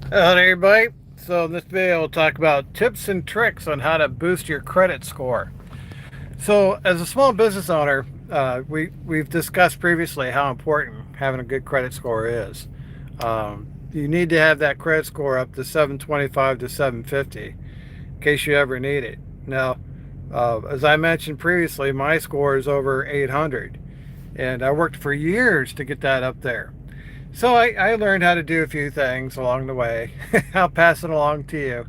Hello everybody. So in this video we'll talk about tips and tricks on how to boost your credit score. So as a small business owner, we've discussed previously how important having a good credit score is. You need to have that credit score up to 725 to 750 in case you ever need it. Now, as I mentioned previously, my score is over 800 and I worked for years to get that up there. So I learned how to do a few things along the way. I'll pass it along to you.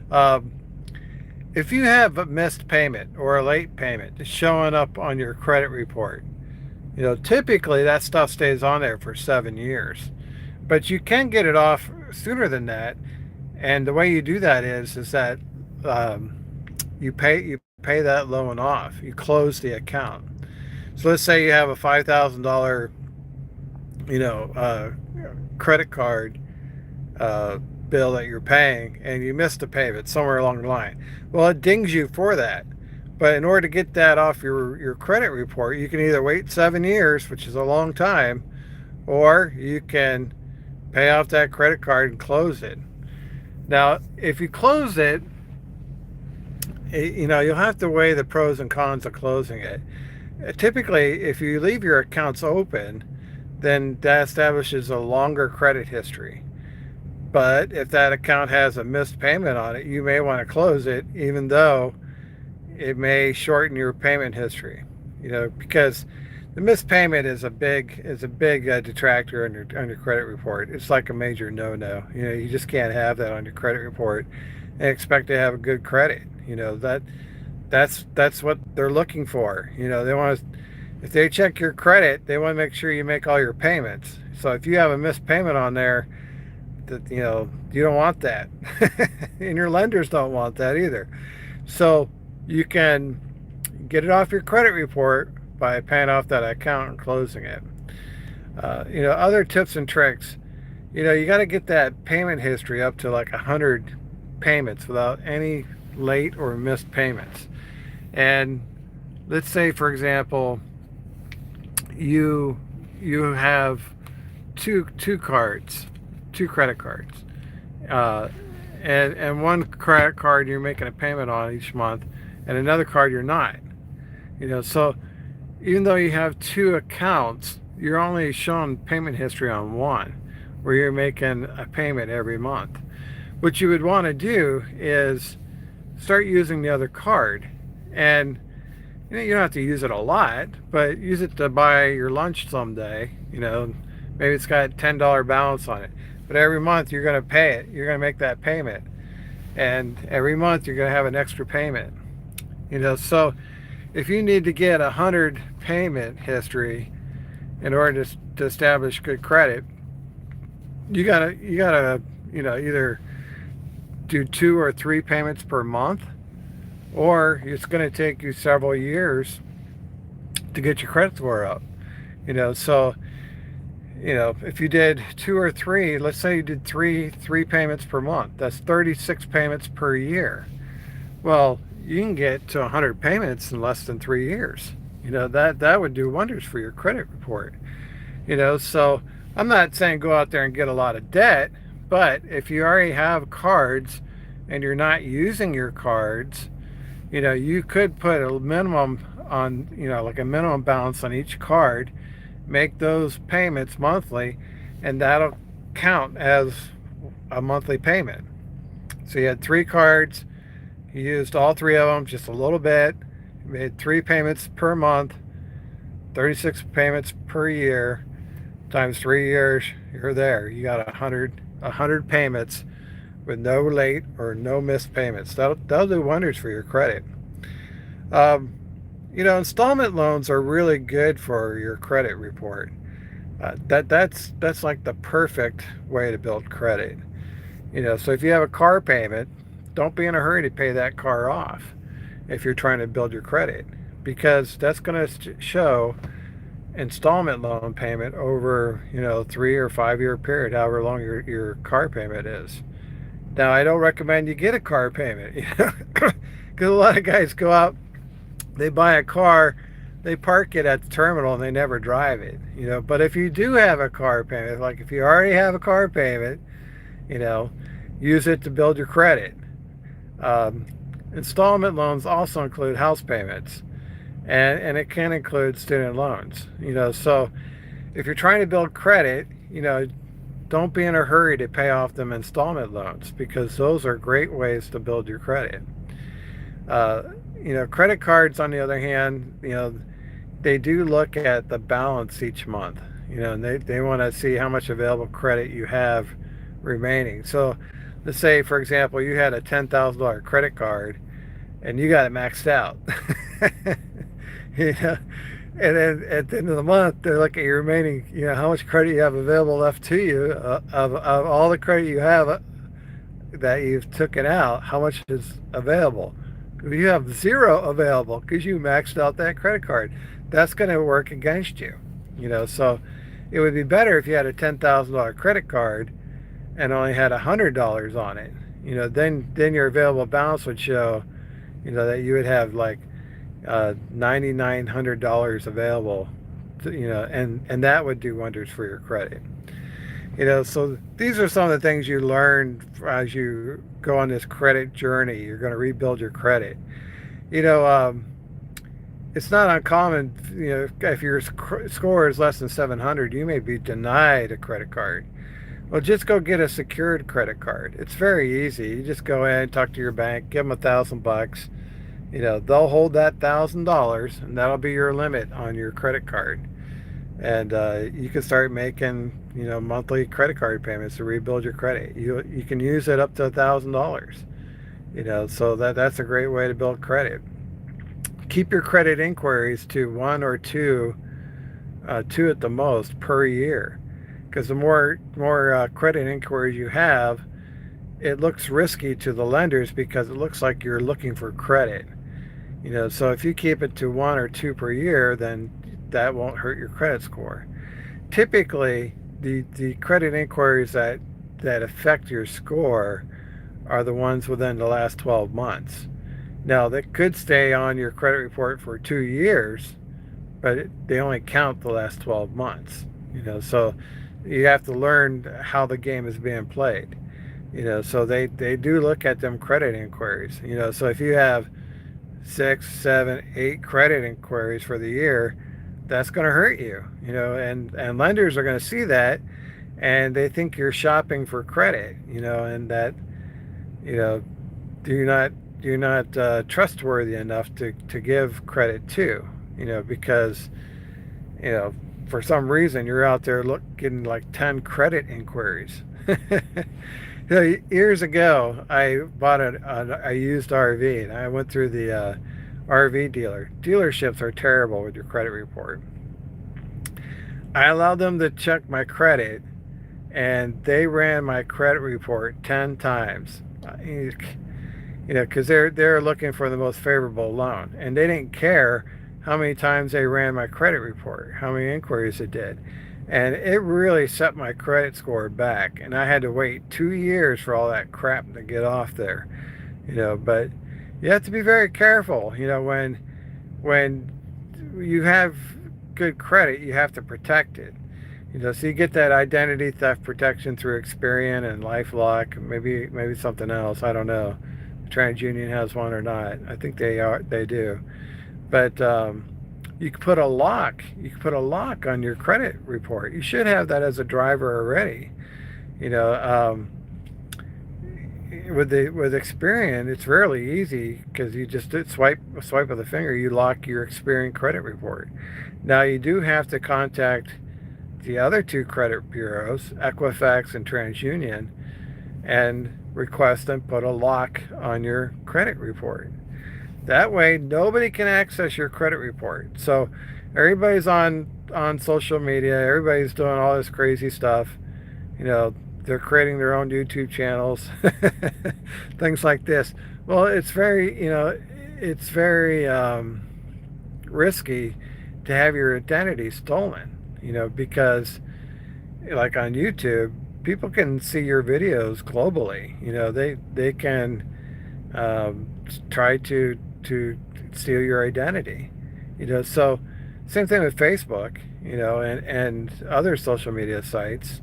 Um, if you have a missed payment or a late payment showing up on your credit report, typically that stuff stays on there for 7 years. But you can get it off sooner than that. And the way you do that is that um, you pay that loan off. You close the account. So let's say you have a $5,000 you know uh, credit card bill that you're paying and you missed a payment somewhere along the line. Well, it dings you for that. But in order to get that off your credit report, you can either wait 7 years, which is a long time, or you can pay off that credit card and close it. Now, if you close it, you'll have to weigh the pros and cons of closing it. Typically, if you leave your accounts open, then that establishes a longer credit history. But if that account has a missed payment on it, you may want to close it, even though it may shorten your payment history. Because the missed payment is a big detractor on your credit report. It's like a major no-no. You just can't have that on your credit report and expect to have a good credit. That's what they're looking for. They want to, if they check your credit, they want to make sure you make all your payments. So if you have a missed payment on there, that you don't want that, and your lenders don't want that either. So you can get it off your credit report by paying off that account and closing it. Other tips and tricks. You got to get that payment history up to like 100 payments without any late or missed payments. And let's say, for example, you have two cards, two credit cards, uh, and one credit card you're making a payment on each month, and another card you're not. So even though you have two accounts, you're only showing payment history on one, where you're making a payment every month. What you would want to do is start using the other card, and you don't have to use it a lot, but use it to buy your lunch someday. Maybe it's got a $10 balance on it, but every month you're going to pay it. You're going to make that payment, and every month you're going to have an extra payment. So if you need to get 100 payment history in order to establish good credit, you gotta either do 2 or 3 payments per month, or it's going to take you several years to get your credit score up. So if you did 2 or 3, let's say you did three payments per month, that's 36 payments per year. Well, you can get to 100 payments in less than 3 years. That would do wonders for your credit report. So I'm not saying go out there and get a lot of debt, but if you already have cards and you're not using your cards, you could put a minimum on, like a minimum balance on each card, make those payments monthly, and that'll count as a monthly payment. So you had 3 cards, you used all 3 of them just a little bit, made 3 payments per month, 36 payments per year, times 3 years, you're there. You got 100 payments with no late or no missed payments. That'll do wonders for your credit. Um, installment loans are really good for your credit report. That's like the perfect way to build credit. So if you have a car payment, don't be in a hurry to pay that car off if you're trying to build your credit, because that's going to show installment loan payment over 3 or 5 year period, however long your car payment is. Now, I don't recommend you get a car payment, because a lot of guys go out, they buy a car, they park it at the terminal, and they never drive it. But if you do have a car payment, like if you already have a car payment You know, use it to build your credit. Um, Installment loans also include house payments, and it can include student loans. So if you're trying to build credit, don't be in a hurry to pay off them installment loans, because those are great ways to build your credit. Uh, Credit cards, on the other hand, they do look at the balance each month, and they want to see how much available credit you have remaining. So let's say, for example, you had a $10,000 credit card and you got it maxed out. you know, and then at the end of the month, they look at your remaining, how much credit you have available left to you, of all the credit you have that you've taken out, how much is available. If you have zero available because you maxed out that credit card, that's going to work against you. So it would be better if you had a $10,000 credit card and only had $100 on it. Then your available balance would show, that you would have like $9,900 available, and that would do wonders for your credit. So these are some of the things you learn as you go on this credit journey. You're going to rebuild your credit. You know, um, it's not uncommon, if your score is less than 700, you may be denied a credit card. Well, just go get a secured credit card. It's very easy. You just go in, talk to your bank, give them $1,000. They'll hold that $1,000, and that'll be your limit on your credit card. And you can start making, monthly credit card payments to rebuild your credit. You can use it up to $1,000. So that's a great way to build credit. Keep your credit inquiries to one or two at the most per year, because the more credit inquiries you have, it looks risky to the lenders because it looks like you're looking for credit. So if you keep it to one or two per year, then that won't hurt your credit score. Typically, the credit inquiries that affect your score are the ones within the last 12 months. Now, they could stay on your credit report for 2 years, but they only count the last 12 months. So you have to learn how the game is being played. So they do look at them credit inquiries. So if you have 6, 7, 8 credit inquiries for the year, that's going to hurt you. And lenders are going to see that, and they think you're shopping for credit. And that you're not trustworthy enough to give credit to. Because for some reason you're out there getting like 10 credit inquiries. Years ago, I bought a used RV, and I went through the RV dealer. Dealerships are terrible with your credit report. I allowed them to check my credit, and they ran my credit report 10 times. Because they're looking for the most favorable loan, and they didn't care how many times they ran my credit report, how many inquiries it did. And it really set my credit score back, and I had to wait 2 years for all that crap to get off there. But you have to be very careful. When you have good credit, you have to protect it. So you get that identity theft protection through Experian and LifeLock, maybe something else. I don't know. TransUnion has one or not. I think they do. But you can put a lock. You can put a lock on your credit report. You should have that as a driver already. With Experian, it's really easy, because you just swipe of the finger. You lock your Experian credit report. Now you do have to contact the other two credit bureaus, Equifax and TransUnion, and request and put a lock on your credit report. That way, nobody can access your credit report. So everybody's on social media. Everybody's doing all this crazy stuff. They're creating their own YouTube channels, things like this. Well, it's very risky to have your identity stolen. Because like on YouTube, people can see your videos globally. They can try to steal your identity. So same thing with Facebook, and other social media sites.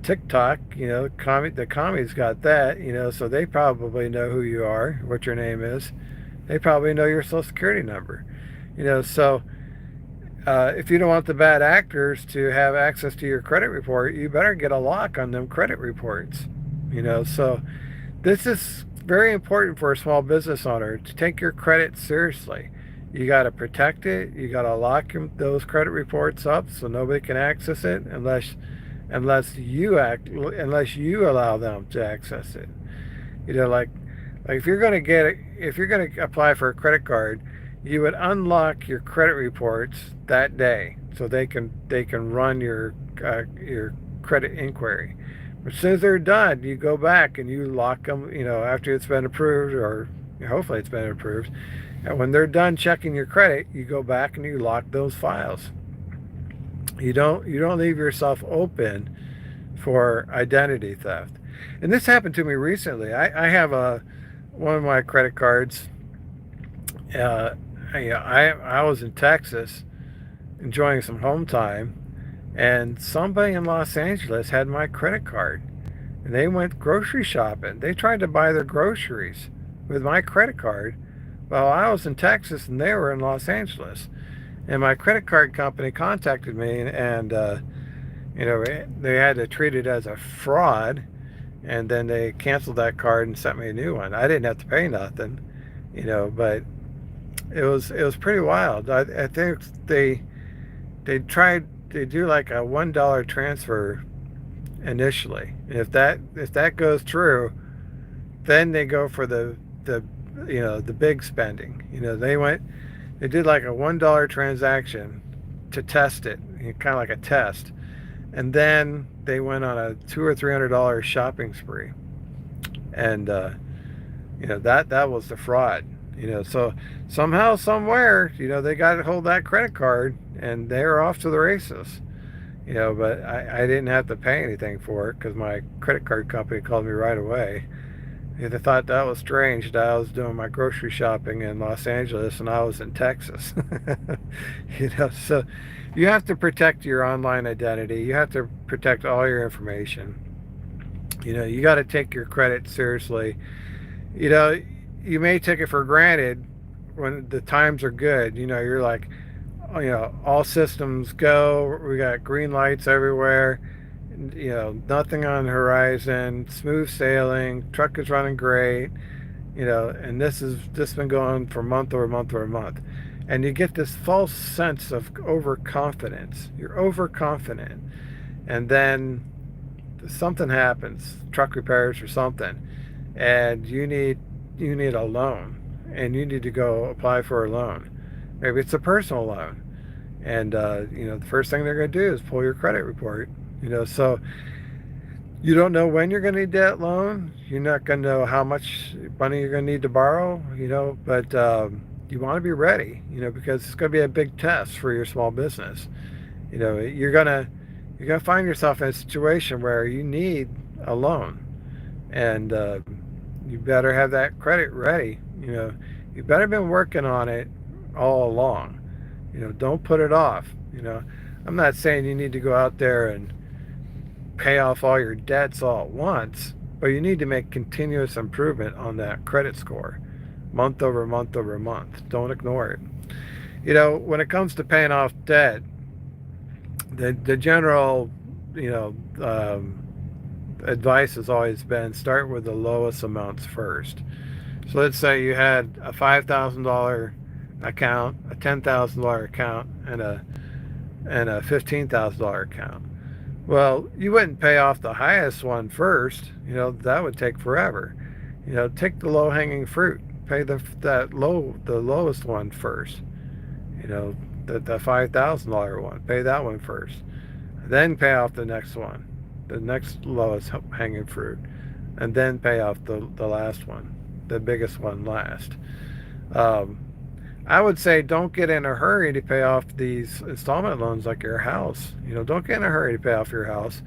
TikTok, the commies got that, so they probably know who you are, what your name is. They probably know your social security number. So if you don't want the bad actors to have access to your credit report, you better get a lock on them credit reports. So this is very important for a small business owner to take your credit seriously. You got to protect it. You got to lock those credit reports up so nobody can access it unless you allow them to access it. Like if you're gonna apply for a credit card, you would unlock your credit reports that day so they can run your credit inquiry. As soon as they're done, you go back and you lock them. After it's been approved, or hopefully it's been approved. And when they're done checking your credit, you go back and you lock those files. You don't leave yourself open for identity theft. And this happened to me recently. I have one of my credit cards. Uh, I was in Texas enjoying some home time, and somebody in Los Angeles had my credit card, and they went grocery shopping. They tried to buy their groceries with my credit card while I was in Texas and they were in Los Angeles. And my credit card company contacted me, and they had to treat it as a fraud, and then they canceled that card and sent me a new one. I didn't have to pay nothing, but it was pretty wild. I think they do like a $1 transfer initially. And if that goes through, then they go for the big spending. They did like a $1 transaction to test it, kind of like a test, and then they went on a $200 or $300 shopping spree, and that was the fraud. So somehow, somewhere, they got to hold that credit card, and they were off to the races. But I didn't have to pay anything for it because my credit card company called me right away. They thought that was strange that I was doing my grocery shopping in Los Angeles and I was in Texas. So you have to protect your online identity. You have to protect all your information. You got to take your credit seriously. You may take it for granted when the times are good. You're like, all systems go. We got green lights everywhere. Nothing on the horizon, smooth sailing, truck is running great, and this has just been going for month over month over month. And you get this false sense of overconfidence. You're overconfident. And then something happens, truck repairs or something, and you need a loan, and you need to go apply for a loan. Maybe it's a personal loan. And the first thing they're going to do is pull your credit report. So you don't know when you're going to need that loan. You're not going to know how much money you're going to need to borrow, but you want to be ready, because it's going to be a big test for your small business. You're going to find yourself in a situation where you need a loan, and you better have that credit ready. You better have been working on it all along. Don't put it off. I'm not saying you need to go out there and pay off all your debts all at once, but you need to make continuous improvement on that credit score, month over month over month. Don't ignore it. When it comes to paying off debt, the general, advice has always been start with the lowest amounts first. So let's say you had a $5,000 account, a $10,000 account, and a $15,000 account. Well, you wouldn't pay off the highest one first. That would take forever. Take the low-hanging fruit. Pay the lowest one first. The $5,000 one. Pay that one first. Then pay off the next one, the next lowest hanging fruit, and then pay off the last one, the biggest one last. I would say don't get in a hurry to pay off these installment loans like your house. Don't get in a hurry to pay off your house.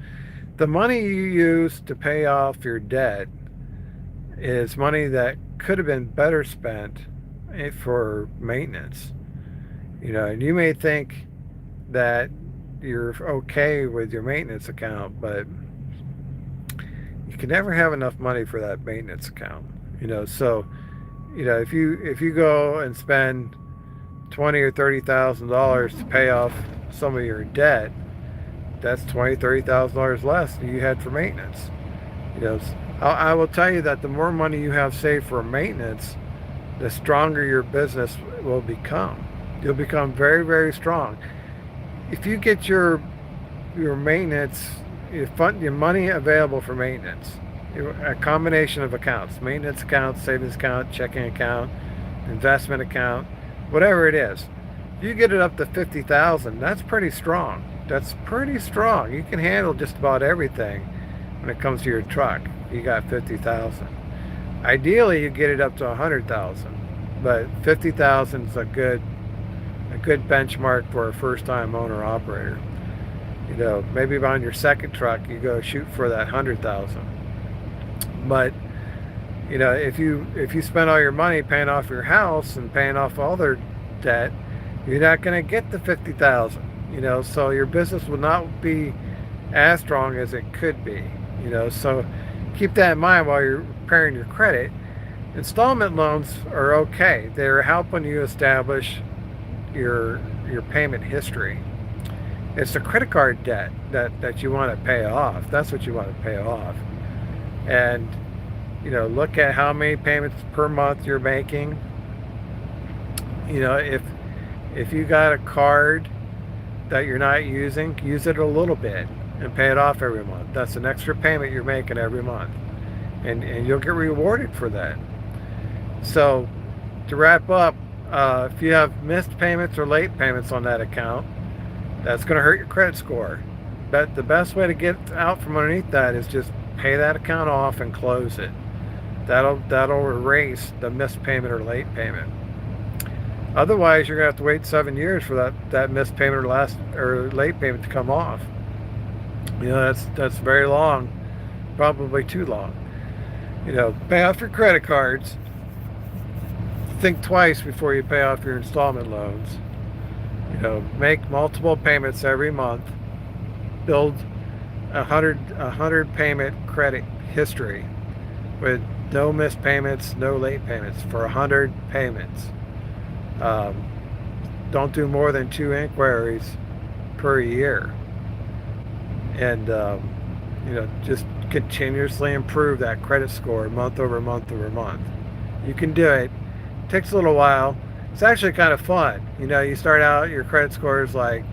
The money you use to pay off your debt is money that could have been better spent for maintenance. And you may think that you're okay with your maintenance account, but can never have enough money for that maintenance account. So if you go and spend $20,000 or $30,000 to pay off some of your debt, that's $20,000-$30,000 less than you had for maintenance. I will tell you that the more money you have saved for maintenance, the stronger your business will become. You'll become very, very strong. If you get your maintenance, your money available for maintenance, a combination of accounts, maintenance account, savings account, checking account, investment account, whatever it is, you get it up to 50,000. That's pretty strong. That's pretty strong. You can handle just about everything when it comes to your truck. You got 50,000. Ideally, you get it up to 100,000, but 50,000 is a good benchmark for a first-time owner operator. Maybe on your second truck, you go shoot for that 100,000. But if you spend all your money paying off your house and paying off all their debt, you're not going to get the 50,000. So your business will not be as strong as it could be. So keep that in mind while you're preparing your credit. Installment loans are okay. They're helping you establish your payment history. It's the credit card debt that you want to pay off. That's what you want to pay off. And look at how many payments per month you're making. If you got a card that you're not using, use it a little bit and pay it off every month. That's an extra payment you're making every month, and you'll get rewarded for that. So to wrap up, if you have missed payments or late payments on that account, that's going to hurt your credit score. But the best way to get out from underneath that is just pay that account off and close it. That'll erase the missed payment or late payment. Otherwise, you're going to have to wait 7 years for that missed payment or late payment to come off. That's very long, probably too long. Pay off your credit cards. Think twice before you pay off your installment loans. Make multiple payments every month. Build a 100 payment credit history with no missed payments, no late payments for 100 payments. Don't do more than 2 inquiries per year, and just continuously improve that credit score month over month over month. You can do it. It takes a little while. It's actually kind of fun. You start out, your credit score is like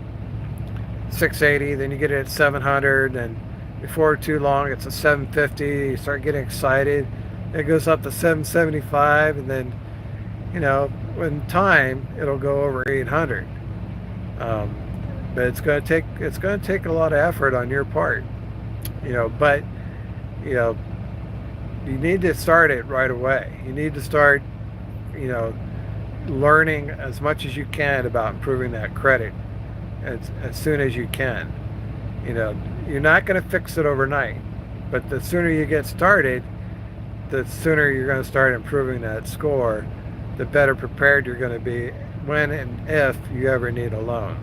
680, then you get it at 700, and before too long it's a 750. You start getting excited. It goes up to 775, and then in time it'll go over 800. But it's going to take a lot of effort on your part. But you need to start it right away. You need to start learning as much as you can about improving that credit as soon as you can. You're not going to fix it overnight, but the sooner you get started, the sooner you're going to start improving that score, the better prepared you're going to be when and if you ever need a loan.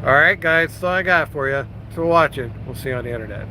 All right, guys, that's all I got for you. Thanks for watching. We'll see you on the internet.